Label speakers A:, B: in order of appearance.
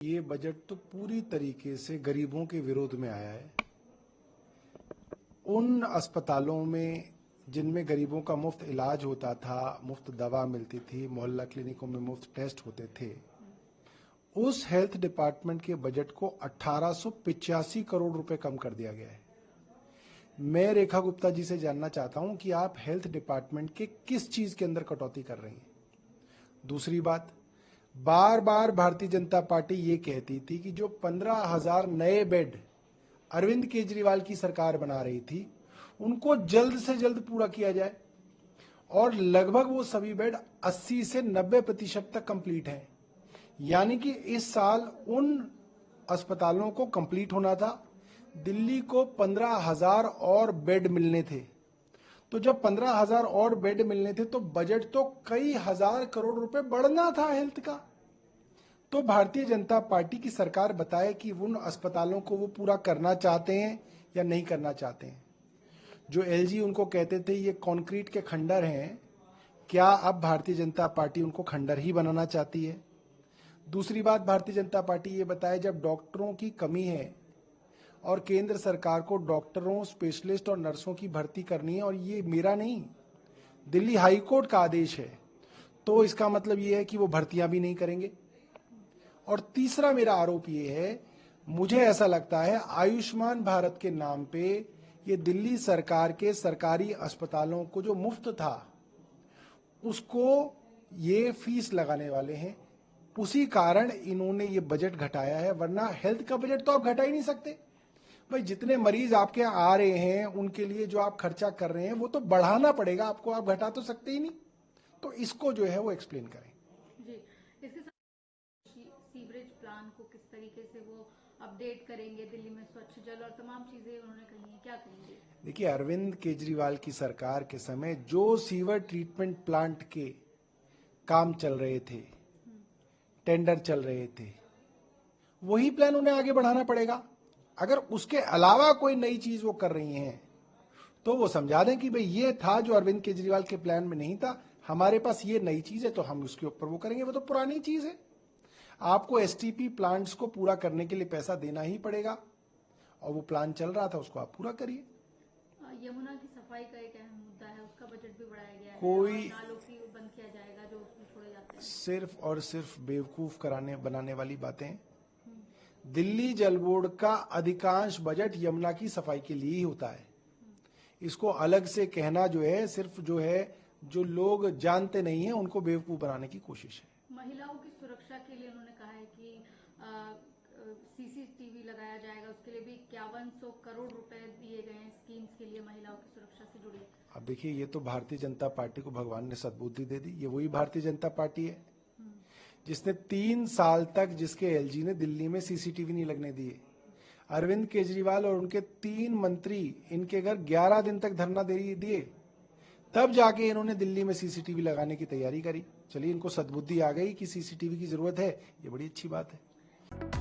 A: ये बजट तो पूरी तरीके से गरीबों के विरोध में आया है। उन अस्पतालों में जिनमें गरीबों का मुफ्त इलाज होता था, मुफ्त दवा मिलती थी, मोहल्ला क्लिनिकों में मुफ्त टेस्ट होते थे, उस हेल्थ डिपार्टमेंट के बजट को 1885 करोड़ रुपए कम कर दिया गया है। मैं रेखा गुप्ता जी से जानना चाहता हूं कि आप हेल्थ डिपार्टमेंट के किस चीज के अंदर कटौती कर रही हैं। दूसरी बात, बार बार भारतीय जनता पार्टी ये कहती थी कि जो 15,000 नए बेड अरविंद केजरीवाल की सरकार बना रही थी उनको जल्द से जल्द पूरा किया जाए, और लगभग वो सभी बेड 80 से 90% तक कंप्लीट हैं। यानी कि इस साल उन अस्पतालों को कंप्लीट होना था। दिल्ली को 15,000 और बेड मिलने थे, तो जब 15,000 और बेड मिलने थे तो बजट तो कई हजार करोड़ रुपए बढ़ना था हेल्थ का। तो भारतीय जनता पार्टी की सरकार बताए कि उन अस्पतालों को वो पूरा करना चाहते हैं या नहीं करना चाहते हैं। जो एलजी उनको कहते थे ये कंक्रीट के खंडर हैं, क्या अब भारतीय जनता पार्टी उनको खंडर ही बनाना चाहती है? दूसरी बात, भारतीय जनता पार्टी ये बताए जब डॉक्टरों की कमी है और केंद्र सरकार को डॉक्टरों, स्पेशलिस्ट और नर्सों की भर्ती करनी है, और ये मेरा नहीं, दिल्ली हाई कोर्ट का आदेश है, तो इसका मतलब ये है कि वो भर्तियां भी नहीं करेंगे। और तीसरा मेरा आरोप ये है, मुझे ऐसा लगता है आयुष्मान भारत के नाम पे ये दिल्ली सरकार के सरकारी अस्पतालों को जो मुफ्त था उसको ये फीस लगाने वाले हैं। उसी कारण इन्होंने ये बजट घटाया है, वरना हेल्थ का बजट तो आप घटा ही नहीं सकते। भाई, जितने मरीज आपके यहाँ आ रहे हैं उनके लिए जो आप खर्चा कर रहे हैं वो तो बढ़ाना पड़ेगा आपको, आप घटा तो सकते ही नहीं। तो इसको जो है वो एक्सप्लेन करें
B: जी। इसके साथ सीवरेज प्लान को किस तरीके से वो अपडेट करेंगे, दिल्ली में स्वच्छ जल और तमाम चीजें उन्होंने कही हैं, क्या कहेंगे?
A: देखिए, अरविंद केजरीवाल की सरकार के समय जो सीवर ट्रीटमेंट प्लांट के काम चल रहे थे, टेंडर चल रहे थे, वही प्लान उन्हें आगे बढ़ाना पड़ेगा। अगर उसके अलावा कोई नई चीज वो कर रही हैं तो वो समझा दें कि भाई ये था जो अरविंद केजरीवाल के प्लान में नहीं था, हमारे पास ये नई चीज है तो हम उसके ऊपर वो करेंगे। वो तो पुरानी चीज है। आपको एसटीपी प्लांट्स को पूरा करने के लिए पैसा देना ही पड़ेगा, और वो प्लान चल रहा था उसको आप पूरा करिए।
B: यमुना की सफाई का एक अहम मुद्दा है, उसका बजट भी बढ़ाया गया है
A: कोई
B: और नालों की बंद किया जाएगा जो उसमें छोड़े जाते हैं।
A: सिर्फ और सिर्फ बेवकूफ बनाने वाली बातें। दिल्ली जल बोर्ड का अधिकांश बजट यमुना की सफाई के लिए ही होता है। इसको अलग से कहना जो है, सिर्फ जो है जो लोग जानते नहीं है उनको बेवकूफ बनाने की कोशिश है।
B: महिलाओं की सुरक्षा के लिए उन्होंने कहा है कि सीसीटीवी लगाया जाएगा, उसके लिए भी 5100 करोड़ रुपए दिए गए हैं स्कीम्स के लिए महिलाओं की सुरक्षा से जुड़ी।
A: अब देखिए, ये तो भारतीय जनता पार्टी को भगवान ने सद्बुद्धि दे दी। ये वही भारतीय जनता पार्टी है जिसने 3 साल तक, जिसके एलजी ने दिल्ली में सीसीटीवी नहीं लगने दिए। अरविंद केजरीवाल और उनके 3 मंत्री इनके घर 11 दिन तक धरना दिए, तब जाके इन्होंने दिल्ली में सीसीटीवी लगाने की तैयारी करी। चलिए, इनको सद्बुद्धि आ गई कि सीसीटीवी की जरूरत है, ये बड़ी अच्छी बात है।